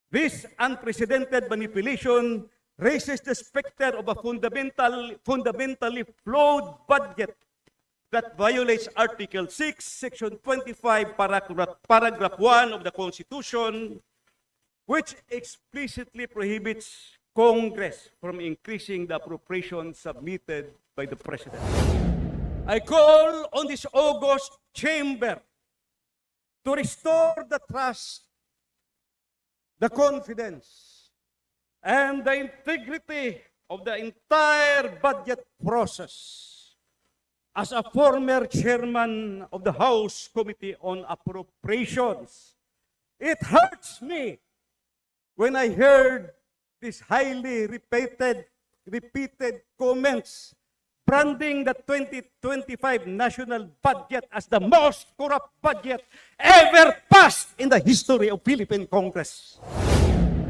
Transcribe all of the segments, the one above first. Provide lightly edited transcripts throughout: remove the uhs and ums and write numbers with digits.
This unprecedented manipulation raises the specter of a fundamentally flawed budget that violates Article 6, Section 25, Paragraph 1 of the Constitution, which explicitly prohibits Congress from increasing the appropriations submitted by the President. I call on this august chamber to restore the trust, the confidence, and the integrity of the entire budget process. As a former chairman of the House Committee on Appropriations, it hurts me when I heard these highly repeated comments branding the 2025 national budget as the most corrupt budget ever passed in the history of Philippine Congress.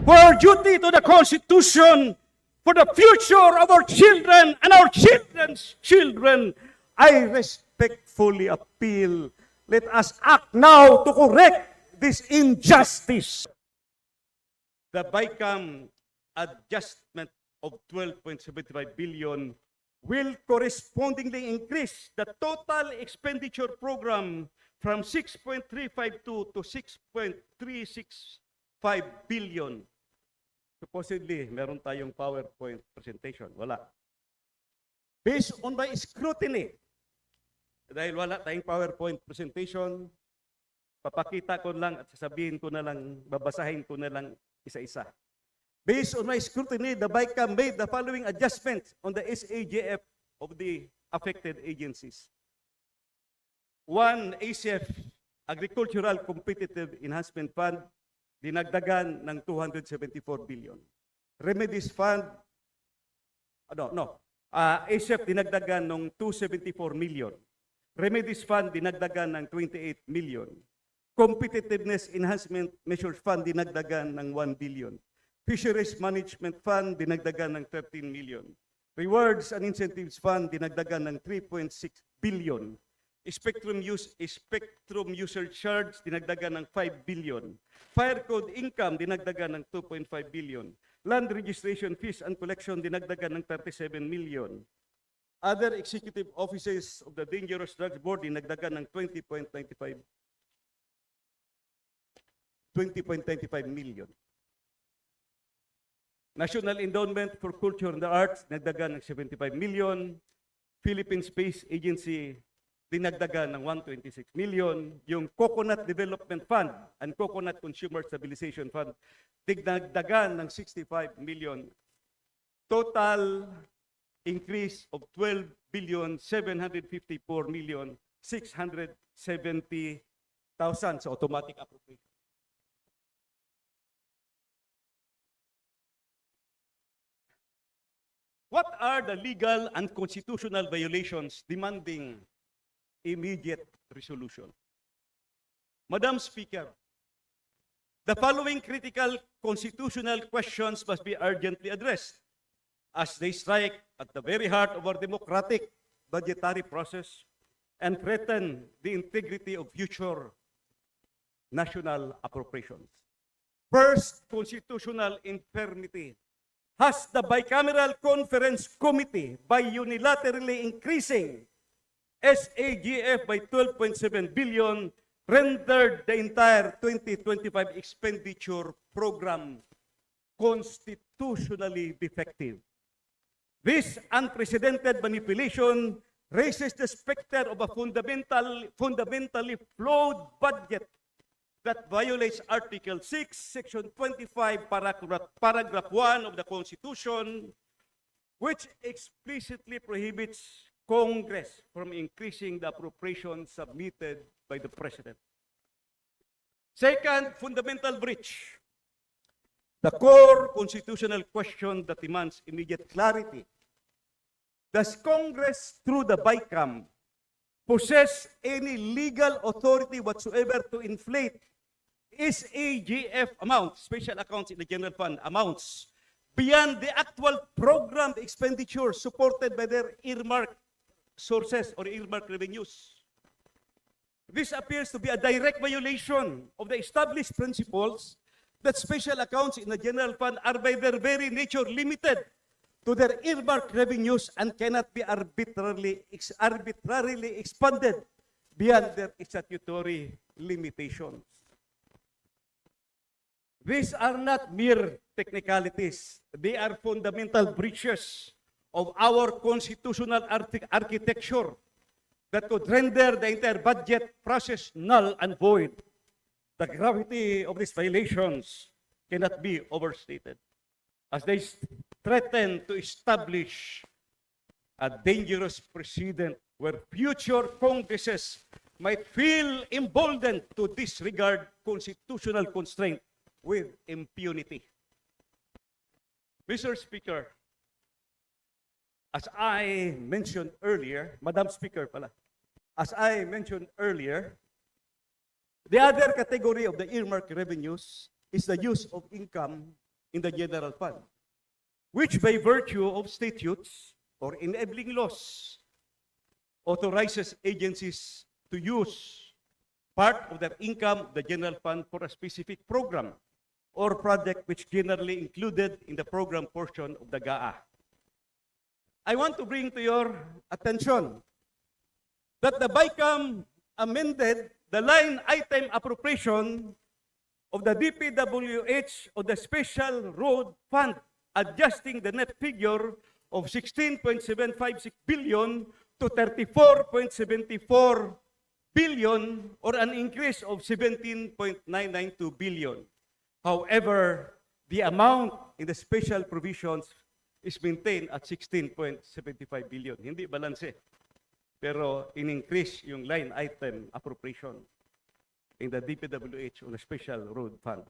For duty to the Constitution, for the future of our children and our children's children, I respectfully appeal, let us act now to correct this injustice. The BICAM adjustment of 12.75 billion will correspondingly increase the total expenditure program from 6.352 to 6.365 billion. Supposedly, meron tayong PowerPoint presentation. Wala. Based on my scrutiny, dahil wala tayong PowerPoint presentation, papakita ko lang at sasabihin ko na lang, babasahin ko na lang isa-isa. Based on my scrutiny, the BICAM made the following adjustments on the SAGF of the affected agencies. 1. ACF, Agricultural Competitive Enhancement Fund, dinagdagan ng 274 billion. Remedies Fund, ACF dinagdagan ng 274 million. Remedies Fund dinagdagan ng 28 million. Competitiveness Enhancement Measures Fund dinagdagan ng 1 billion. Fisheries Management Fund dinagdagan ng 13 million. Rewards and Incentives Fund dinagdagan ng 3.6 billion. Spectrum User Charge dinagdagan ng 5 billion. Fire Code Income dinagdagan ng 2.5 billion. Land Registration Fees and Collection dinagdagan ng 37 million. Other executive offices of the Dangerous Drugs Board dinagdagan ng 20.95 million. National Endowment for Culture and the Arts dinagdagan ng 75 million. Philippine Space Agency dinagdagan ng 126 million. Yung Coconut Development Fund and Coconut Consumer Stabilization Fund dinagdagan ng 65 million. Total increase of 12,754,670,000 sa automatic appropriation. What are the legal and constitutional violations demanding immediate resolution? Madam Speaker, the following critical constitutional questions must be urgently addressed, as they strike at the very heart of our democratic budgetary process and threaten the integrity of future national appropriations. First, constitutional infirmity. Has the Bicameral Conference Committee, by unilaterally increasing SAGF by 12.7 billion, rendered the entire 2025 expenditure program constitutionally defective? This unprecedented manipulation raises the specter of a fundamentally flawed budget that violates Article 6, Section 25, Paragraph 1 of the Constitution, which explicitly prohibits Congress from increasing the appropriations submitted by the President. Second, fundamental breach. The core constitutional question that demands immediate clarity. Does Congress, through the BICAM, possess any legal authority whatsoever to inflate SAGF amounts, special accounts in the general fund amounts, beyond the actual program expenditure supported by their earmarked sources or earmarked revenues? This appears to be a direct violation of the established principles that special accounts in the general fund are by their very nature limited to their earmarked revenues and cannot be arbitrarily expanded beyond their statutory limitations. These are not mere technicalities. They are fundamental breaches of our constitutional architecture that could render the entire budget process null and void. The gravity of these violations cannot be overstated, as they threaten to establish a dangerous precedent where future Congresses might feel emboldened to disregard constitutional constraint with impunity. Mr. Speaker, as I mentioned earlier, Madam Speaker pala, as I mentioned earlier, the other category of the earmark revenues is the use of income in the general fund, which by virtue of statutes or enabling laws authorizes agencies to use part of their income of the general fund for a specific program or project which generally included in the program portion of the GAA. I want to bring to your attention that the BICAM amended the line item appropriation of the DPWH of the Special Road Fund, adjusting the net figure of 16.756 billion to 34.74 billion, or an increase of 17.992 billion. However, the amount in the special provisions is maintained at 16.75 billion. Hindi balanse. Pero in-increase yung line item appropriation in the DPWH on the Special Road Fund.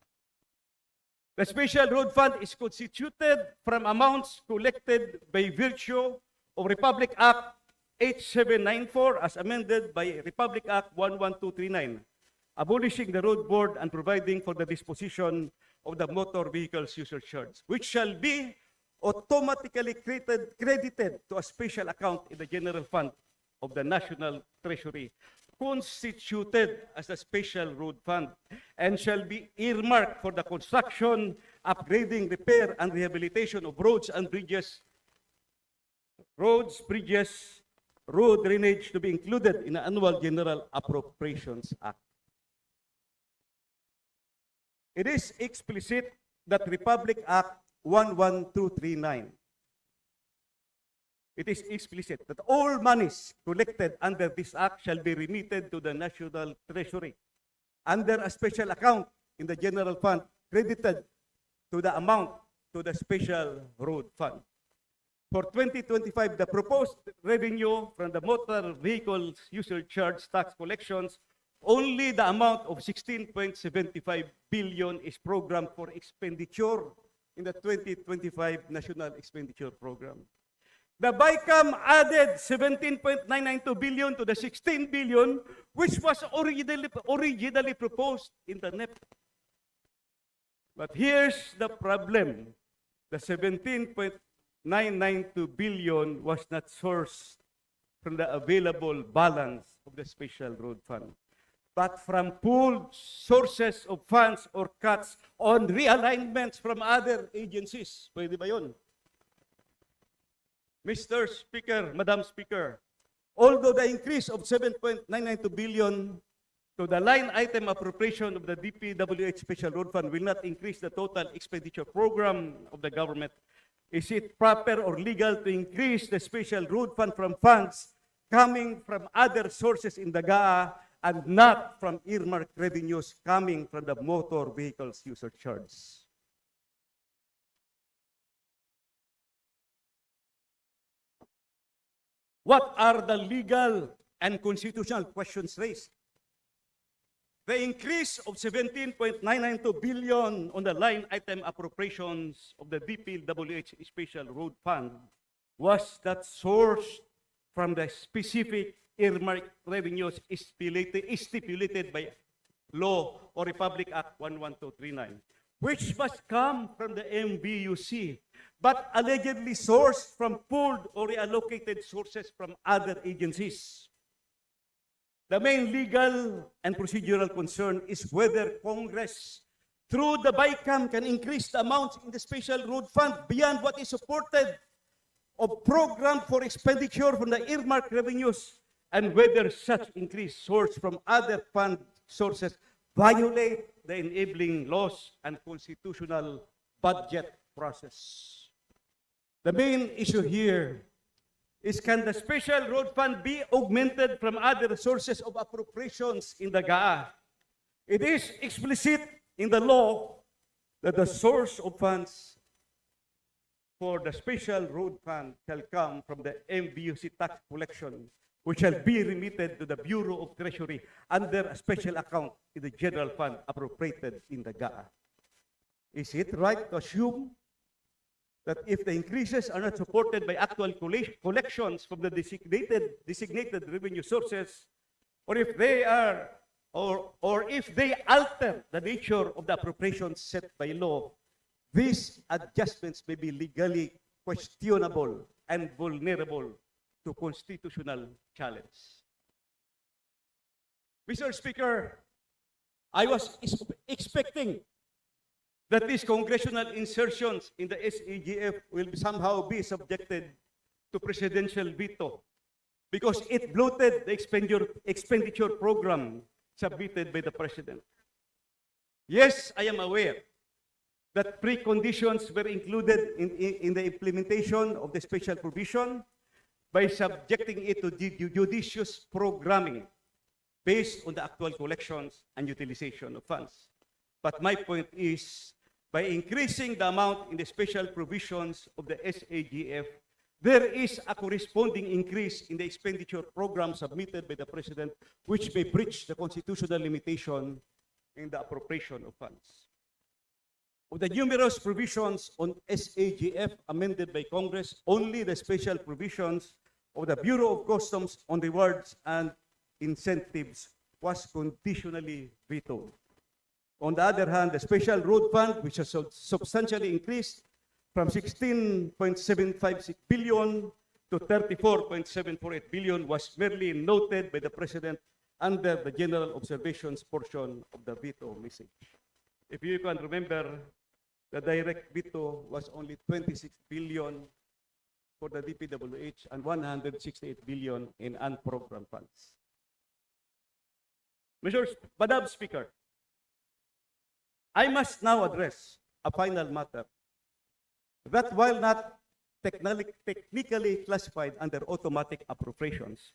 The Special Road Fund is constituted from amounts collected by virtue of Republic Act 8794 as amended by Republic Act 11239, abolishing the Road Board and providing for the disposition of the motor vehicles user charge, which shall be automatically credited to a special account in the general fund of the National Treasury, constituted as a special road fund, and shall be earmarked for the construction, upgrading, repair, and rehabilitation of roads and bridges, road drainage to be included in the Annual General Appropriations Act. It is explicit that Republic Act 11239. It is explicit that all monies collected under this act shall be remitted to the National Treasury under a special account in the general fund credited to the amount to the special road fund. For 2025, the proposed revenue from the motor vehicles user charge tax collections, only the amount of 16.75 billion is programmed for expenditure in the 2025 National Expenditure Program. The BICAM added 17.992 billion to the 16 billion which was originally proposed in the NEP. But here's the problem. The 17.992 billion was not sourced from the available balance of the Special Road Fund, but from pooled sources of funds or cuts on realignments from other agencies. Pwede ba yun? Mr. Speaker, Madam Speaker, although the increase of 7.992 billion to the line item appropriation of the DPWH Special Road Fund will not increase the total expenditure program of the government, is it proper or legal to increase the Special Road Fund from funds coming from other sources in the GAA and not from earmarked revenues coming from the motor vehicles user charge? What are the legal and constitutional questions raised? The increase of 17.992 billion on the line item appropriations of the DPWH Special Road Fund was that sourced from the specific earmarked revenues stipulated by law or Republic Act 11239, which must come from the MBUC, but allegedly sourced from pooled or reallocated sources from other agencies. The main legal and procedural concern is whether Congress through the BICAM can increase the amounts in the special road fund beyond what is supported of program for expenditure from the earmarked revenues, and whether such increase source from other fund sources violate the enabling laws and constitutional budget process. The main issue here is, can the special road fund be augmented from other sources of appropriations in the GAA? It is explicit in the law that the source of funds for the special road fund shall come from the MBUC tax collection, which shall be remitted to the Bureau of Treasury under a special account in the general fund appropriated in the GAA. Is it right to assume that if the increases are not supported by actual collections from the designated revenue sources, or if they are, or if they alter the nature of the appropriations set by law, these adjustments may be legally questionable and vulnerable to constitutional challenge. Mr. Speaker, I was expecting that these congressional insertions in the SAGF will somehow be subjected to presidential veto because it bloated the expenditure program submitted by the President. Yes, I am aware that preconditions were included in the implementation of the special provision by subjecting it to judicious programming based on the actual collections and utilization of funds. But my point is, by increasing the amount in the special provisions of the SAGF, there is a corresponding increase in the expenditure program submitted by the President, which may breach the constitutional limitation in the appropriation of funds. Of the numerous provisions on SAGF amended by Congress, only the special provisions of the Bureau of Customs on rewards and incentives was conditionally vetoed. On the other hand, the special road fund, which has substantially increased from 16.756 billion to 34.748 billion, was merely noted by the President under the general observations portion of the veto message. If you can remember, the direct veto was only 26 billion for the DPWH and 168 billion in unprogrammed funds. Madam Speaker, I must now address a final matter that, while not technically classified under automatic appropriations,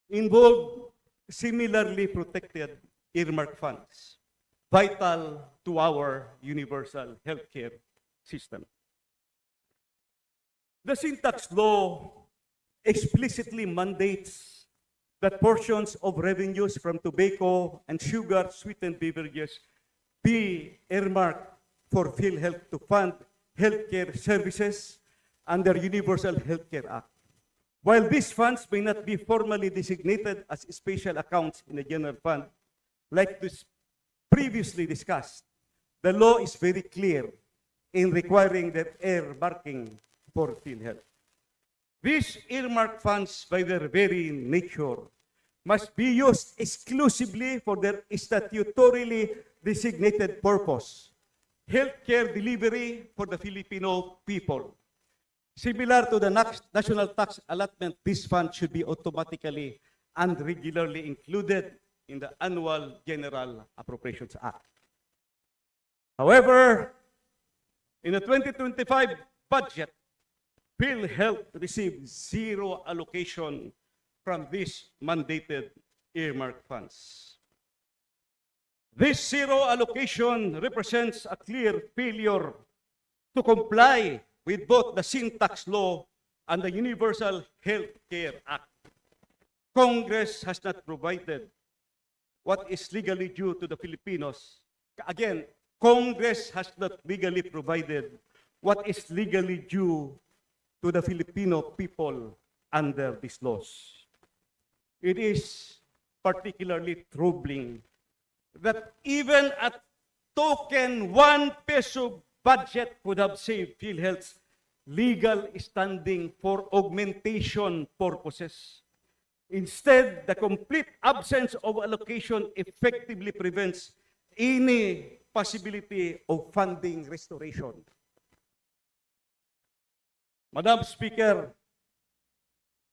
involve similarly protected earmark funds, vital to our universal healthcare system. The syntax law explicitly mandates that portions of revenues from tobacco and sugar-sweetened beverages be earmarked for PhilHealth to fund healthcare services under Universal Healthcare Act. While these funds may not be formally designated as special accounts in the general fund, like this previously discussed, the law is very clear in requiring that earmarking for PhilHealth. These earmarked funds, by their very nature, must be used exclusively for their statutorily designated purpose, healthcare delivery for the Filipino people. Similar to the national tax allotment, this fund should be automatically and regularly included in the annual General Appropriations Act. However, in the 2025 budget, PhilHealth received zero allocation from these mandated earmarked funds. This zero allocation represents a clear failure to comply with both the syntax law and the Universal Healthcare Act. Congress has not provided what is legally due to the Filipinos. Again, Congress has not legally provided what is legally due to the Filipino people under these laws. It is particularly troubling that even a token 1 peso budget could have saved PhilHealth's legal standing for augmentation purposes. Instead, the complete absence of allocation effectively prevents any possibility of funding restoration. Madam Speaker,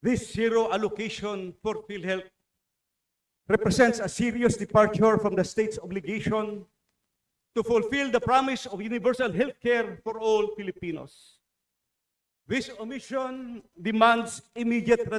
this zero allocation for PhilHealth represents a serious departure from the state's obligation to fulfill the promise of universal health care for all Filipinos. This omission demands immediate